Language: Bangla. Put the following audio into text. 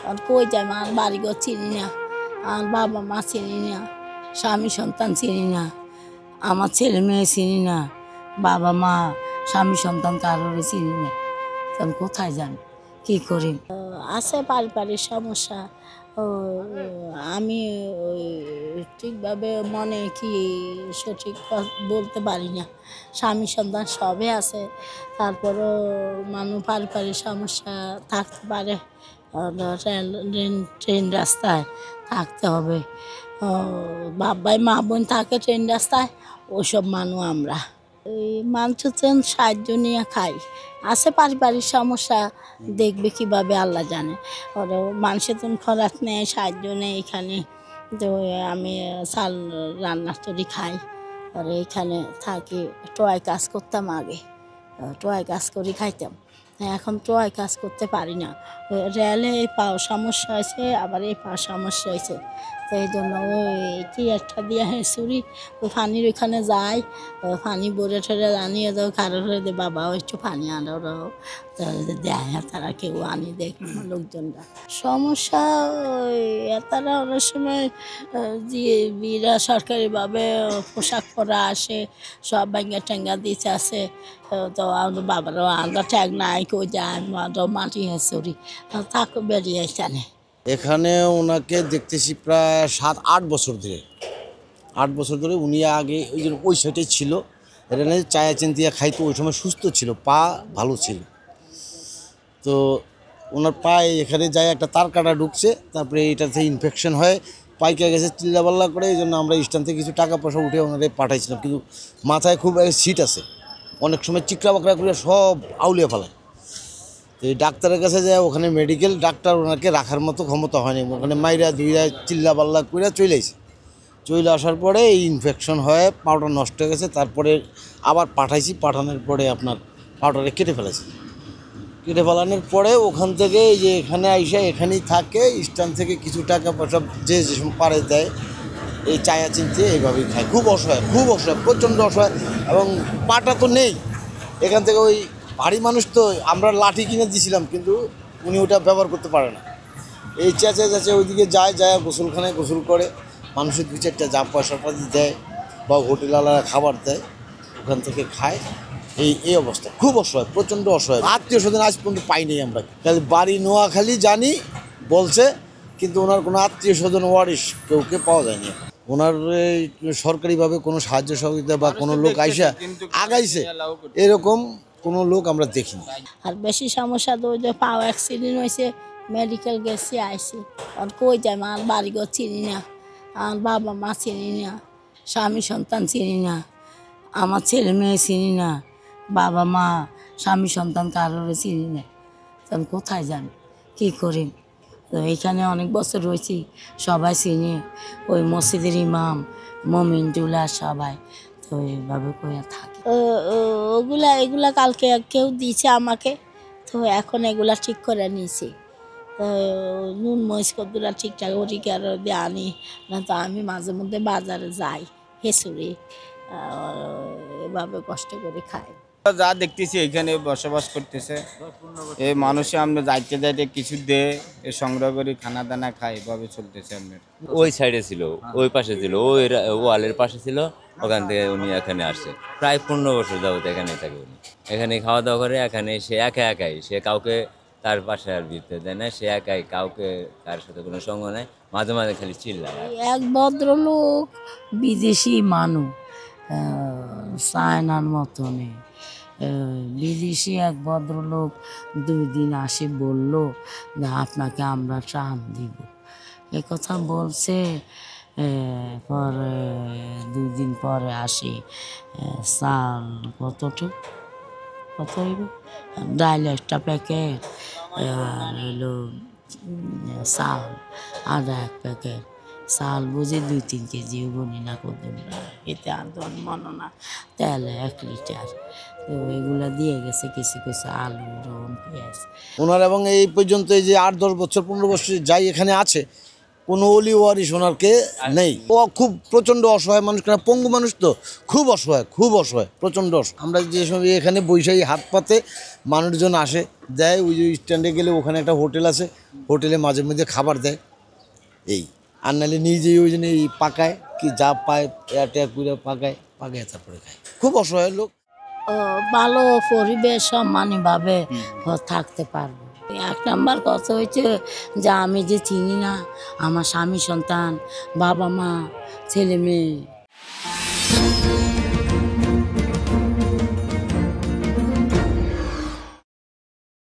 আর কই যাই আমার বাড়িঘর চিনি না, আমার বাবা মা চিনি না, স্বামী সন্তান চিনি না, আমার ছেলে মেয়ে চিনি না, বাবা মা স্বামী সন্তান কারোরে চিনি না। তখন কোথায় যান, কী করি? আছে পারিবারিক সমস্যা। ও, আমি ওই ঠিকভাবে মনে কি সঠিক বলতে পারি না। স্বামী সন্তান সবই আছে, তারপরও মানুষ পারিবারিক সমস্যা থাকতে পারে। ট্রেন রাস্তায় থাকতে হবে, বাবাই মা বোন থাকে ট্রেন রাস্তায়, ওইসব মানুষ আমরা। এই মাংস চেন সাহায্য নিয়ে খাই। আছে পারিবারিক সমস্যা, দেখবে কিভাবে আল্লাহ জানে। ওরা মানুষের তুমি খরাক নেয়, সাহায্য নেই এখানে। তো আমি চাল রান্না তরি খাই, আর এইখানে থাকি। টোয়াই কাজ করতাম আগে, টোয়াই কাজ করে খাইতাম। এখন টোয়াই কাজ করতে পারি না। রেলে এই পাও সমস্যা হয়েছে, আবার এই পাও সমস্যা হয়েছে। তো এই জন্য ওই কি একটা দিয়ে চুরি ওই পানির ওইখানে যাই, পানি বরে ঠরে আনিয়ে দাও কারো দে বাবা একটু পানি আনো, দেয় তারা কেউ আনি দেখ লোকজনরা। সমস্যা ওই তারা অনেক সময় যে বিরা সরকারিভাবে পোশাক পরা আসে, সব ব্যাঙ্গা ট্যাঙ্গা দিচ্ছে আছে। তো আমাদের বাবারও আমরা ট্যাগ নাই কেউ যায়, মাটি চুরি থাকো বেরিয়ে এখানে। এখানে ওনাকে দেখতেছি প্রায় 7-8 বছর ধরে। 8 বছর ধরে উনি আগে ওই সাইডে ছিল, এখানে চায়া চিন্তিয়া খাইতো, ওই সময় সুস্থ ছিল, পা ভালো ছিল। তো ওনার পায়ে এখানে যায় একটা তার কাটা ঢুকছে, তারপরে এইটাতে ইনফেকশন হয়, পাইকে গেছে চিল্লাপাল্লা করে। এই জন্য আমরা স্ট্যান্ড থেকে কিছু টাকা পয়সা উঠে ওনারে পাঠাইছিলাম, কিন্তু মাথায় খুব সিট আছে, অনেক সময় চিকরা বাকরা করে সব আউলিয়ে ফেলায়। তো এই ডাক্তারের কাছে যায়, ওখানে মেডিকেল ডাক্তার ওনাকে রাখার মতো ক্ষমতা হয়নি, ওখানে মাইরা ধুইরা চিল্লাপাল্লা করে চলে আসে। চলে আসার পরে এই ইনফেকশন হয়ে পাউডার নষ্ট হয়ে গেছে। তারপরে আবার পাঠাইছি, পাঠানোর পরে আপনার পাউডারে কেটে ফেলেছে। কেটে ফেলানোর পরে ওখান থেকে এই যে এখানে আইসা এখানেই থাকে, স্ট্যান্ড থেকে কিছু টাকা পয়সা যে সময় পারে দেয়, এই চায়া চিনতে এইভাবেই খায়। খুব অসহায়, খুব অসহায়, প্রচণ্ড অসহায়। এবং পাটা তো নেই, এখান থেকে ওই ভারী মানুষ তো, আমরা লাঠি কিনে দিয়েছিলাম, কিন্তু উনি ওটা ব্যবহার করতে পারে না। এই চেঁচে চেঁচে ওইদিকে যায়, গোসলখানায় গোসল করে, মানুষের 2-4টা যা পয়সাটা দেয় বা হোটেলওয়ালারা খাবার দেয়, ওখান থেকে খায়। এই অবস্থা, খুব অসহায়, প্রচণ্ড অসহায়। আত্মীয় স্বজন আজ পর্যন্ত পাইনি আমরা, খালি বাড়ি নোয়াখালী জানি বলছে, কিন্তু ওনার কোনো আত্মীয় স্বজন ওয়ারিশ কেউকে পাওয়া যায়নি। ওনার সরকারিভাবে কোনো সাহায্য সহযোগিতা বা কোনো লোক আইসা আগাইছে এরকম কোনো লোক আমরা দেখিনি। আর বেশি সমস্যা তো ওই যে পাও অ্যাক্সিডেন্ট হয়েছে, মেডিকেল গেছি আইসি। আর কই যাই আমার বাড়িঘর চিনি না, আমার বাবা মা চিনি না, স্বামী সন্তান চিনি না, আমার ছেলে মেয়ে চিনি না, বাবা মা স্বামী সন্তান কারোরে চিনি না। তখন কোথায় যান, কী করি? তো এইখানে অনেক বছর রয়েছি, সবাই চিনি, ওই মসজিদের ইমাম মমিনদুল্লাহ সবাই। তো এইভাবে করে থাকে। এগুলা কালকে কেউ দিয়েছে আমাকে, তো এখন এগুলা ঠিক করে নিয়েছি। নুন মরিচগুলা ঠিকঠাক ওটিকে আর দিয়ে আনি না, তো আমি মাঝে মধ্যে বাজারে যাই হেসুরি, এভাবে কষ্ট করে খাই। যা দেখতেছি এখানে বসবাস করতেছে এই মানুষে, আমরা যাইতে যাইতে কিছু দে সংগ্রহ করি, খানা দানা খাই, এভাবে চলতেছে। আপনার ওই সাইডে ছিল, ওই পাশে ছিল, ওই ওয়ালের পাশে ছিল, ওখান থেকে উনি এখানে আসছে। প্রায় 15 বছর যাবত এখানে থাকে উনি, এখানে খাওয়া দাওয়া করে। এখানে সে একাই, সে কাউকে তার পাশে আর ভিড়তে দেয় না, সে একাই, কাউকে কার সাথে কোনো সঙ্গ নাই, মাঝে মাঝে খালি চিল্লায়। এক ভদ্রলোক বিদেশি মানুষ, চায়নার মতনে বিদেশি এক ভদ্রলোক 2 দিন আসে বলল যে আপনাকে আমরা ত্রাণ দিব, কথা বলছে। পরে 2 দিন পরে আসি, চাল কত হইব, ডাল একটা প্যাকেট, হইলো চাল আদা 1 প্যাকেট, চাল বুঝি 2-3 কেজি বনি না কদিন, এতে আর মনে না, তেল 1 লিটার। তো এগুলা দিয়ে গেছে, কিছু কিছু আলু রুন পেঁয়াজ। ওনার এবং এই পর্যন্ত এই যে 8-10 বছর 15 বছর যাই এখানে আছে, কোনো অলি ওয়ারিশ ওনারকে নেই। ও খুব প্রচণ্ড অসহায় মানুষ, কেন পঙ্গু মানুষ তো, খুব অসহায়, খুব অসহায়, প্রচণ্ড আমরা যে সময় এখানে বৈশাখী হাত পাতে মানুষজন আসে দেয়, ওই যে স্ট্যান্ডে গেলে ওখানে একটা হোটেল আছে, হোটেলে মাঝে মধ্যে খাবার দেয় এই। আর নাহলে নিজেই ওই জন্য এই পাকায় কি যা পায় ট্যাক করে পাকায় তারপরে খায়। খুব অসহায় লোক। ভালো পরিবেশ সম্মানীভাবে থাকতে পারবো। এক নাম্বার কথা হচ্ছে যে আমি যে চিনি না আমার স্বামী সন্তান বাবা মা ছেলে মেয়ে